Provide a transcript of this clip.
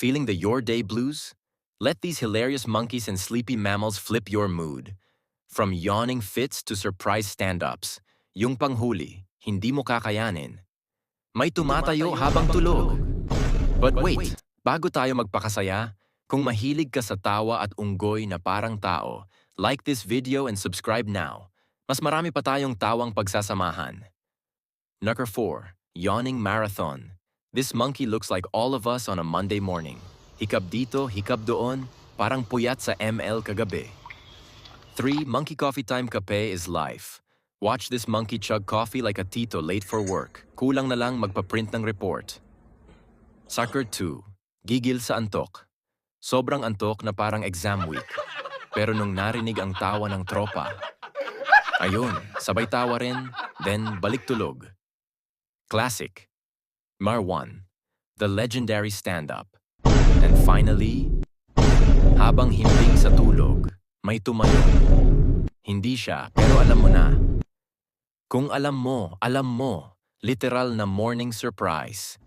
Feeling the your day blues? Let these hilarious monkeys and sleepy mammals flip your mood. From yawning fits to surprise stand-ups, yung panghuli, hindi mo kakayanin. May tumatayo habang tulog. But wait, bago tayo magpakasaya, kung mahilig ka sa tawa at unggoy na parang tao, like this video and subscribe now. Mas marami pa tayong tawang pagsasamahan. Number 4. Yawning Marathon. This monkey looks like all of us on a Monday morning. Hikab dito, hikab doon, parang puyat sa ML kagabi. 3. Monkey coffee time kape is life. Watch this monkey chug coffee like a tito late for work. Kulang na lang magpa-print ng report. Sucker 2. Gigil sa antok. Sobrang antok na parang exam week. Pero nung narinig ang tawa ng tropa, ayun, sabay tawa rin, then balik tulog. Classic. Mar 1. The legendary stand-up. And finally, habang himbing sa tulog, may tumayo. Hindi siya, pero alam mo na. Kung alam mo, literal na morning surprise.